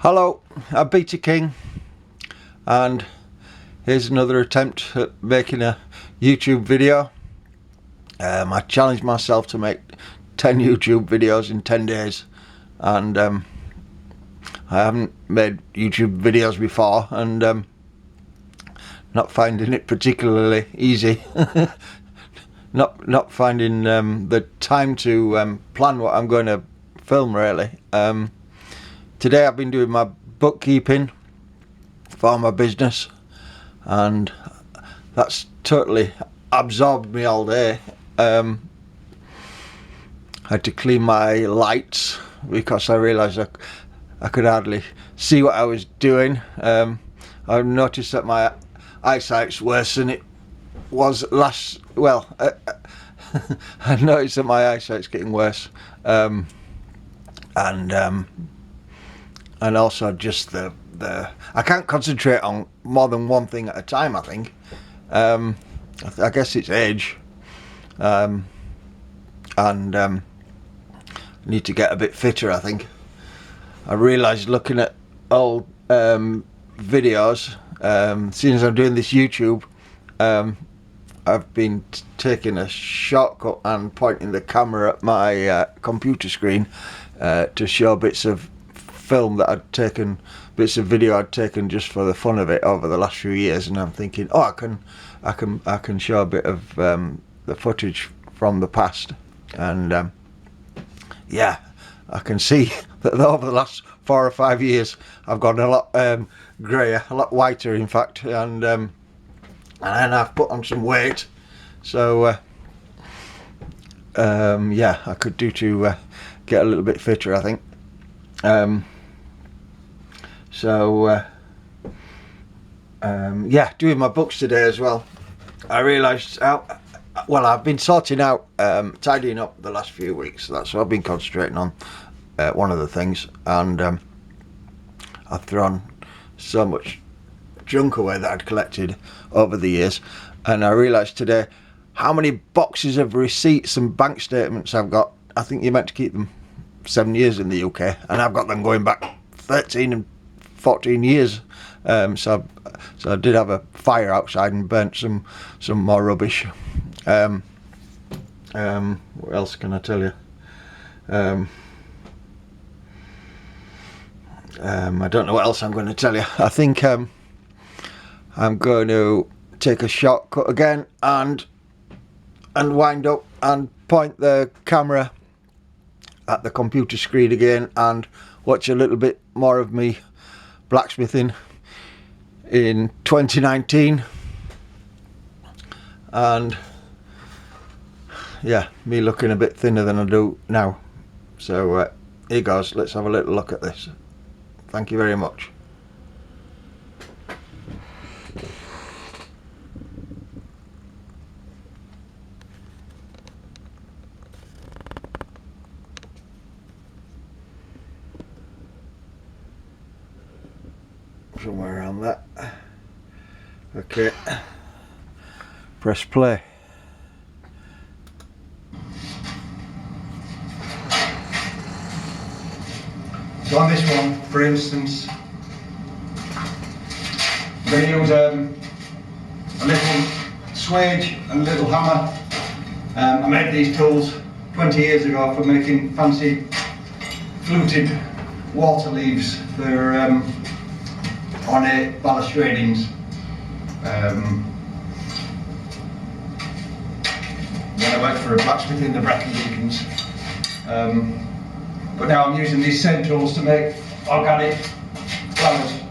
Hello, I'm Peter King, and here's another attempt at making a YouTube video. I challenged myself to make 10 YouTube videos in 10 days, and I haven't made YouTube videos before, and not finding it particularly easy. not finding the time to plan what I'm going to film, really. Today I've been doing my bookkeeping for my business, and that's totally absorbed me all day. I had to clean my lights because I realised I could hardly see what I was doing. I noticed that my eyesight's worse than it was last. Well, I noticed that my eyesight's getting worse, and also just the I can't concentrate on more than one thing at a time, I think. I guess it's age, and need to get a bit fitter, I think. I realised looking at old videos, seeing as I'm doing this YouTube, I've been taking a shortcut and pointing the camera at my computer screen to show bits of film that I'd taken, bits of video I'd taken just for the fun of it over the last few years, and I'm thinking, oh, I can show a bit of the footage from the past, and yeah, I can see that over the last 4 or 5 years I've gotten a lot greyer, a lot whiter, in fact, and I've put on some weight, so yeah, I could do to get a little bit fitter, I think. Yeah, doing my books today as well. I realised well, I've been sorting out, tidying up the last few weeks. That's what I've been concentrating on, one of the things, and I've thrown so much junk away that I'd collected over the years, and I realised today how many boxes of receipts and bank statements I've got. I think you're meant to keep them 7 years in the UK, and I've got them going back 13 and 14 years. So I did have a fire outside and burnt some more rubbish. What else can I tell you? I don't know what else I'm going to tell you. I think I'm going to take a shortcut again and wind up and point the camera at the computer screen again and watch a little bit more of me blacksmithing in 2019, and yeah, me looking a bit thinner than I do now. So here goes, let's have a little look at this. Thank you very much. Somewhere around that. Okay, press play. So on this one, for instance, I'm going to use a little swage and a little hammer. I made these tools 20 years ago for making fancy fluted water leaves for ornate balustradings. When I worked for a blacksmith in the Brecon Beacons. But now I'm using these same tools to make organic flowers.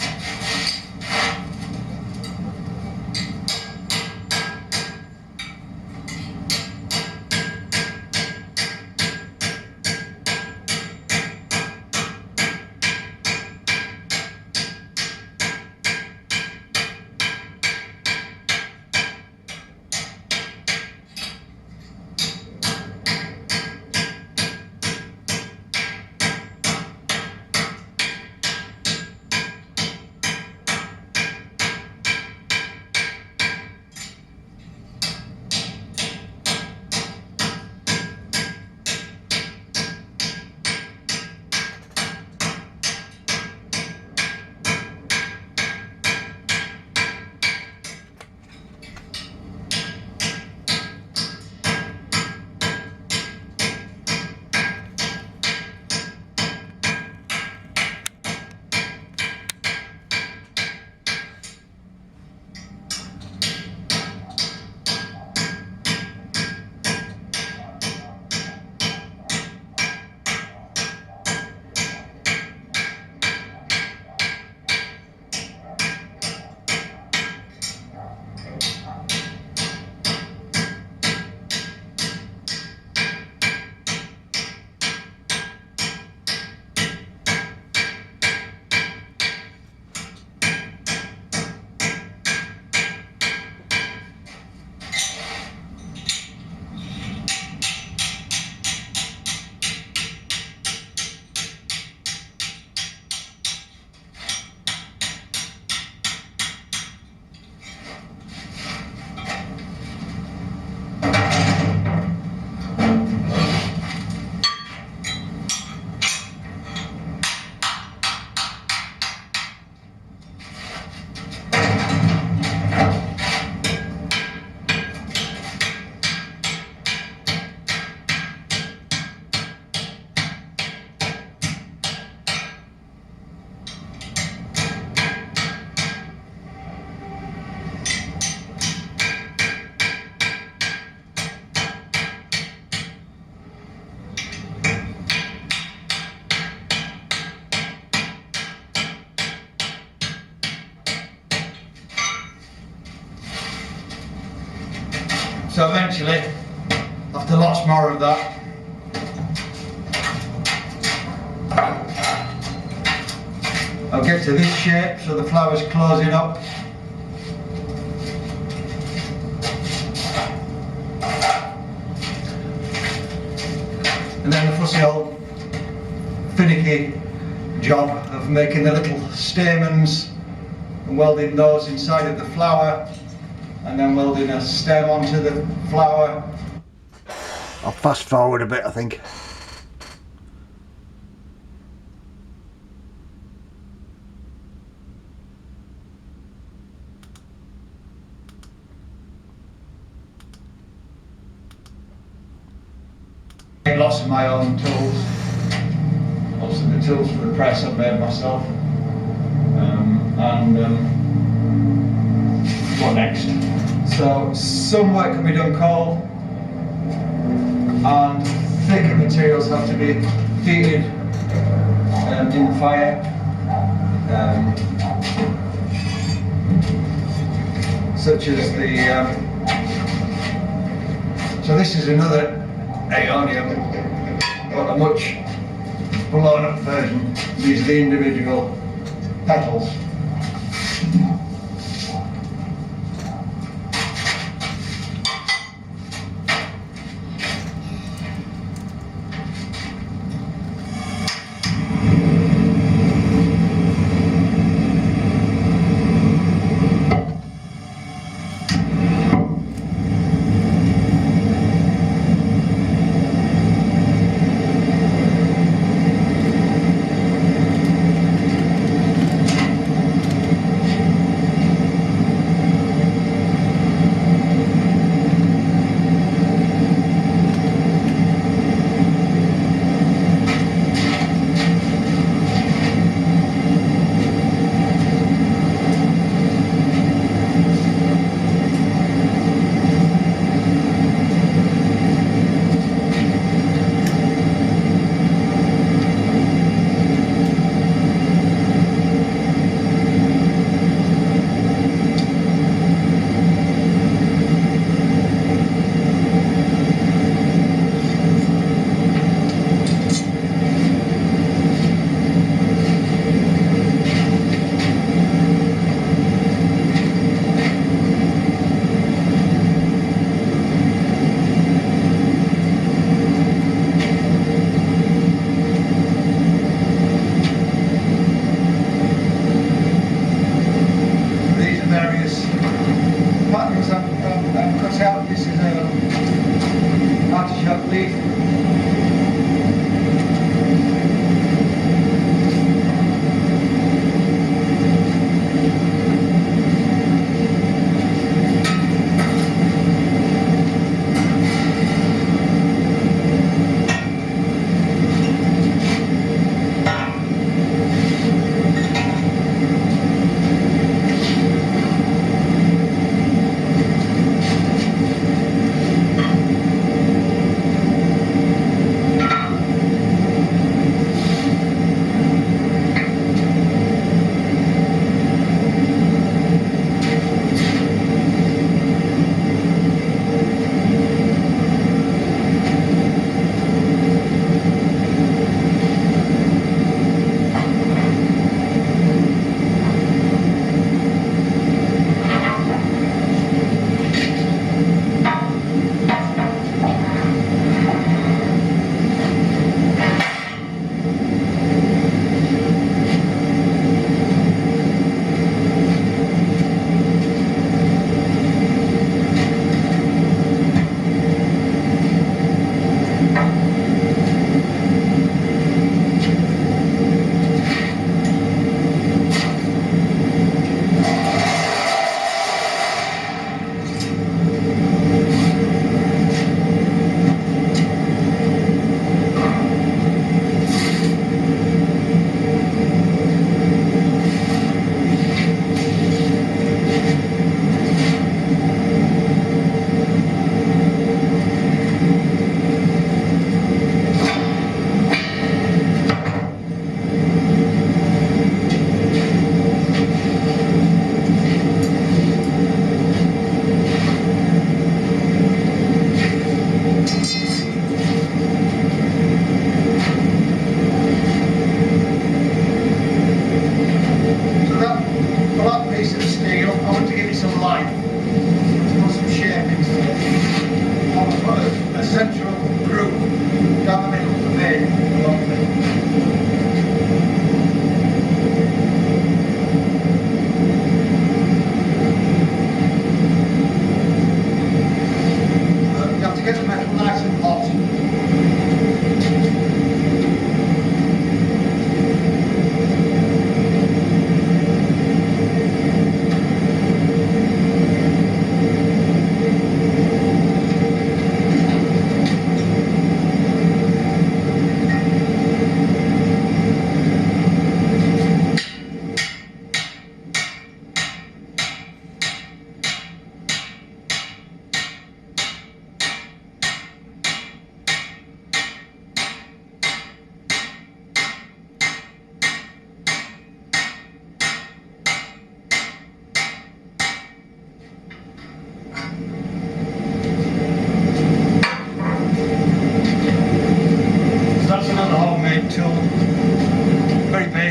So eventually, after lots more of that, I'll get to this shape so the flower's closing up. And then the fussy old finicky job of making the little stamens and welding those inside of the flower, and then welding a stem onto the flower. I'll fast forward a bit, I think. Lots of my own tools. Lots of the tools for the press I've made myself. What next? So some work can be done cold, and thicker materials have to be heated in the fire. Such as the so this is another Aeonium, but a much blown up version. These are the individual petals.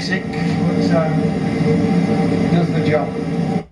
basic, but does the job.